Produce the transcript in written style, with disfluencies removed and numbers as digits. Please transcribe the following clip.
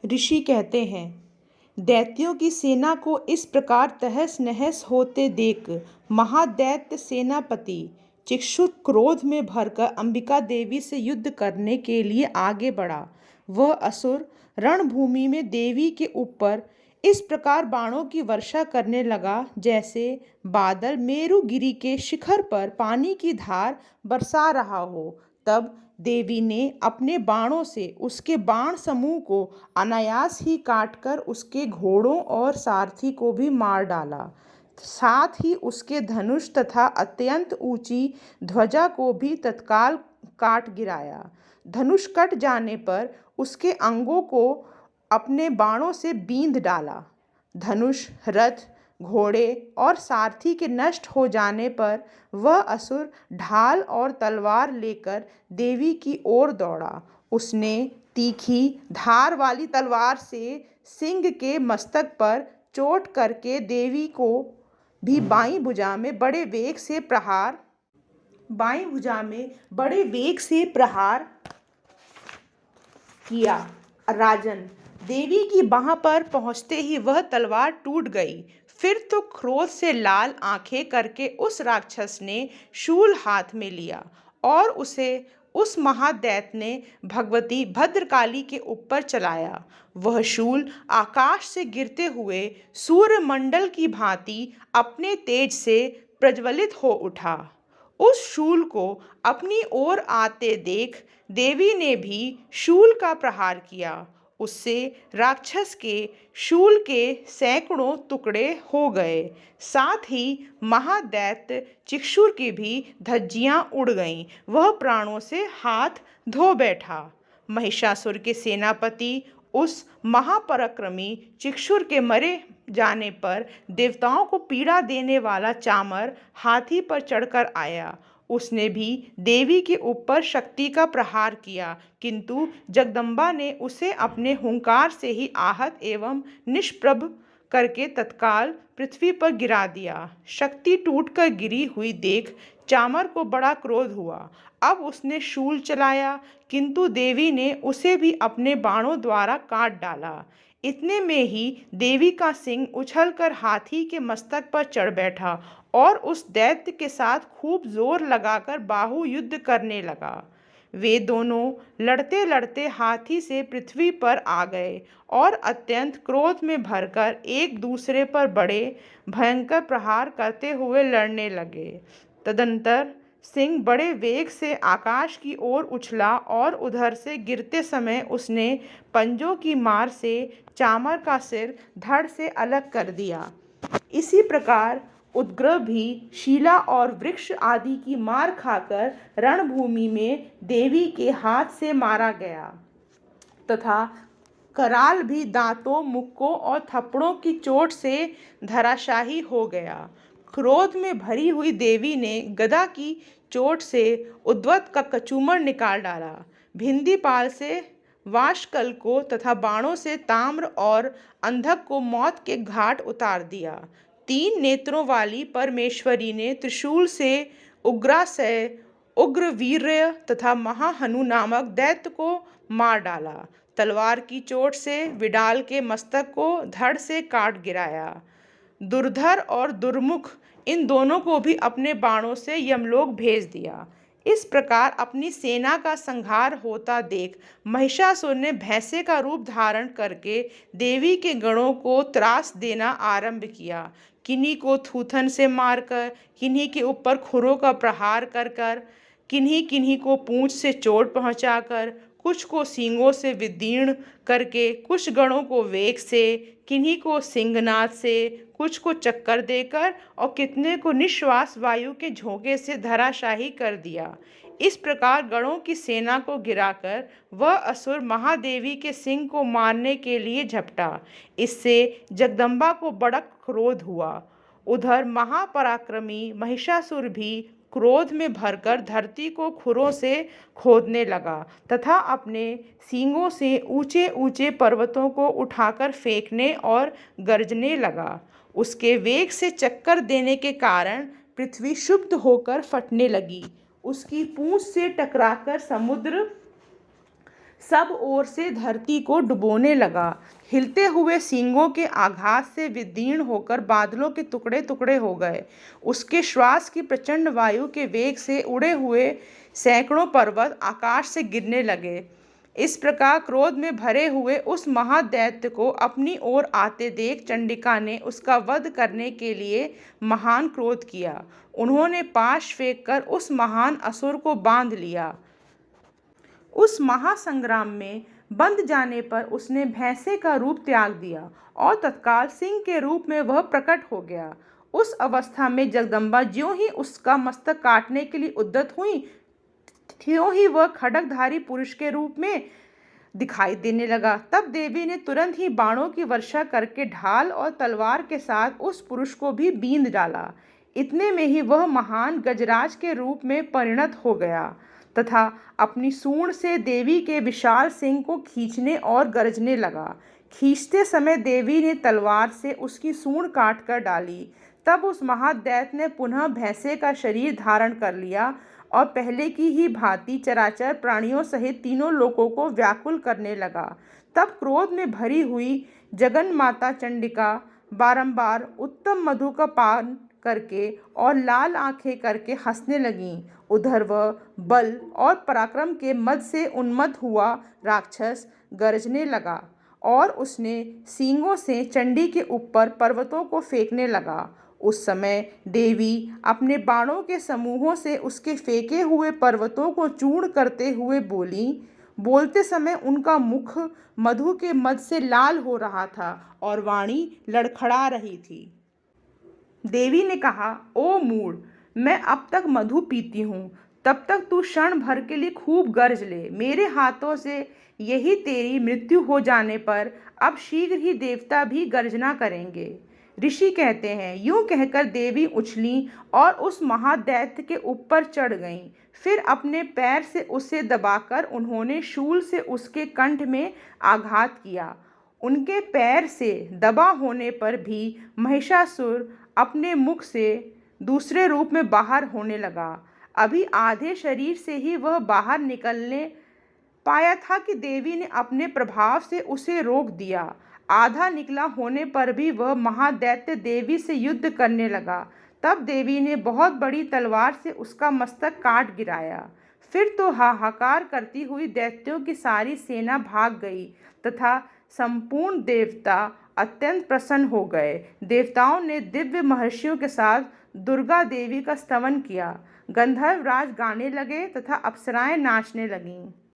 ऋषि कहते हैं, दैत्यों की सेना को इस प्रकार तहस नहस होते देख महादैत्य सेनापति चिक्षुर क्रोध में भरकर अंबिका देवी से युद्ध करने के लिए आगे बढ़ा। वह असुर रणभूमि में देवी के ऊपर इस प्रकार बाणों की वर्षा करने लगा जैसे बादल मेरुगिरी के शिखर पर पानी की धार बरसा रहा हो। तब देवी ने अपने बाणों से उसके बाण समूह को अनायास ही काटकर उसके घोड़ों और सारथी को भी मार डाला। साथ ही उसके धनुष तथा अत्यंत ऊंची ध्वजा को भी तत्काल काट गिराया। धनुष कट जाने पर उसके अंगों को अपने बाणों से बींध डाला। धनुष, रथ, घोड़े और सारथी के नष्ट हो जाने पर वह असुर ढाल और तलवार लेकर देवी की ओर दौड़ा। उसने तीखी धार वाली तलवार से सिंह के मस्तक पर चोट करके देवी को भी बाईं भुजा में बड़े वेग से प्रहार किया। राजन, देवी की बाह पर पहुंचते ही वह तलवार टूट गई। फिर तो क्रोध से लाल आंखें करके उस राक्षस ने शूल हाथ में लिया और उसे उस महादैत्य ने भगवती भद्रकाली के ऊपर चलाया। वह शूल आकाश से गिरते हुए सूर्यमंडल की भांति अपने तेज से प्रज्वलित हो उठा। उस शूल को अपनी ओर आते देख देवी ने भी शूल का प्रहार किया। उससे राक्षस के शूल के सैकड़ों टुकड़े हो गए। साथ ही महादैत्य चिक्षुर की भी धज्जियां उड़ गईं। वह प्राणों से हाथ धो बैठा। महिषासुर के सेनापति उस महापराक्रमी चिक्षुर के मरे जाने पर देवताओं को पीड़ा देने वाला चामर हाथी पर चढ़कर आया। उसने भी देवी के ऊपर शक्ति का प्रहार किया, किंतु जगदम्बा ने उसे अपने हुंकार से ही आहत एवं निष्प्रभ करके तत्काल पृथ्वी पर गिरा दिया। शक्ति टूटकर गिरी हुई देख चामर को बड़ा क्रोध हुआ। अब उसने शूल चलाया, किंतु देवी ने उसे भी अपने बाणों द्वारा काट डाला। इतने में ही देवी का सिंह उछलकर हाथी के मस्तक पर चढ़ बैठा और उस दैत्य के साथ खूब जोर लगाकर बाहु युद्ध करने लगा। वे दोनों लड़ते लड़ते हाथी से पृथ्वी पर आ गए और अत्यंत क्रोध में भरकर एक दूसरे पर बड़े भयंकर प्रहार करते हुए लड़ने लगे। तदंतर सिंह बड़े वेग से आकाश की ओर उछला और उधर से गिरते समय उसने पंजों की मार से चामर का सिर धड़ से अलग कर दिया। इसी प्रकार उदग्र भी शीला और वृक्ष आदि की मार खाकर रणभूमि में देवी के हाथ से मारा गया तथा कराल भी दांतों, मुक्कों और थप्पड़ों की चोट से धराशायी हो गया। क्रोध में भरी हुई देवी ने गदा की चोट से उद्वत का कचूमर निकाल डाला। भिंदीपाल से वाशकल को तथा बाणों से ताम्र और अंधक को मौत के घाट उतार दिया। 3 नेत्रों वाली परमेश्वरी ने त्रिशूल से उग्रासय, उग्रवीर्य तथा महाहनु नामक दैत्य को मार डाला। तलवार की चोट से विडाल के मस्तक को धड़ से काट गिराया। दुर्धर और दुर्मुख इन दोनों को भी अपने बाणों से यमलोक भेज दिया। इस प्रकार अपनी सेना का संहार होता देख महिषासुर ने भैंसे का रूप धारण करके देवी के गणों को त्रास देना आरंभ किया। किन्हीं को थूथन से मारकर, किन्हीं के ऊपर खुरों का प्रहार कर कर, किन्हीं किन्हीं को पूंछ से चोट पहुंचाकर, कुछ को सींगों से विदीर्ण करके, कुछ गणों को वेग से, किन्हीं को सिंहनाद से, कुछ को चक्कर देकर और कितने को निश्वास वायु के झोंके से धराशायी कर दिया। इस प्रकार गणों की सेना को गिराकर वह असुर महादेवी के सिंह को मारने के लिए झपटा। इससे जगदम्बा को बड़ा क्रोध हुआ। उधर महापराक्रमी महिषासुर भी क्रोध में भरकर धरती को खुरों से खोदने लगा तथा अपने सींगों से ऊंचे ऊंचे पर्वतों को उठाकर फेंकने और गरजने लगा। उसके वेग से चक्कर देने के कारण पृथ्वी क्षुब्ध होकर फटने लगी। उसकी पूंछ से टकराकर सब ओर से धरती को डुबोने लगा। हिलते हुए सींगों के आघात से विदीर्ण होकर बादलों के टुकड़े टुकड़े हो गए। उसके श्वास की प्रचंड वायु के वेग से उड़े हुए सैकड़ों पर्वत आकाश से गिरने लगे। इस प्रकार क्रोध में भरे हुए उस महादैत्य को अपनी ओर आते देख चंडिका ने उसका वध करने के लिए महान क्रोध किया। उन्होंने पाश फेंक कर उस महान असुर को बांध लिया। उस महासंग्राम में बंध जाने पर उसने भैंसे का रूप त्याग दिया और तत्काल सिंह के रूप में वह प्रकट हो गया। उस अवस्था में जगदम्बा ज्यों ही उसका मस्तक काटने के लिए उद्यत हुई, त्यों ही वह खड्गधारी पुरुष के रूप में दिखाई देने लगा। तब देवी ने तुरंत ही बाणों की वर्षा करके ढाल और तलवार के साथ उस पुरुष को भी बींध डाला। इतने में ही वह महान गजराज के रूप में परिणत हो गया तथा अपनी सूंड से देवी के विशाल सिंह को खींचने और गरजने लगा। खींचते समय देवी ने तलवार से उसकी सूंड काट कर डाली। तब उस महादैत्य ने पुनः भैंसे का शरीर धारण कर लिया और पहले की ही भांति चराचर प्राणियों सहित तीनों लोकों को व्याकुल करने लगा। तब क्रोध में भरी हुई जगन माता चंडिका बारंबार उत्तम मधु का पान करके और लाल आंखें करके हंसने लगीं। उधर वह बल और पराक्रम के मद से उन्मत्त हुआ राक्षस गरजने लगा और उसने सींगों से चंडी के ऊपर पर्वतों को फेंकने लगा। उस समय देवी अपने बाणों के समूहों से उसके फेंके हुए पर्वतों को चूर्ण करते हुए बोली। बोलते समय उनका मुख मधु के मद से लाल हो रहा था और वाणी लड़खड़ा रही थी। देवी ने कहा, ओ मूढ़, मैं अब तक मधु पीती हूँ, तब तक तू क्षण भर के लिए खूब गरज ले। मेरे हाथों से यही तेरी मृत्यु हो जाने पर अब शीघ्र ही देवता भी गर्जना करेंगे। ऋषि कहते हैं, यूं कहकर देवी उछली और उस महादैत्य के ऊपर चढ़ गईं। फिर अपने पैर से उसे दबाकर उन्होंने शूल से उसके कंठ में आघात किया। उनके पैर से दबा होने पर भी महिषासुर अपने मुख से दूसरे रूप में बाहर होने लगा। अभी आधे शरीर से ही वह बाहर निकलने पाया था कि देवी ने अपने प्रभाव से उसे रोक दिया। आधा निकला होने पर भी वह महादैत्य देवी से युद्ध करने लगा। तब देवी ने बहुत बड़ी तलवार से उसका मस्तक काट गिराया। फिर तो हाहाकार करती हुई दैत्यों की सारी सेना भाग गई तथा संपूर्ण देवता अत्यंत प्रसन्न हो गए। देवताओं ने दिव्य महर्षियों के साथ दुर्गा देवी का स्तवन किया। गंधर्व राज गाने लगे तथा अप्सराएं नाचने लगीं।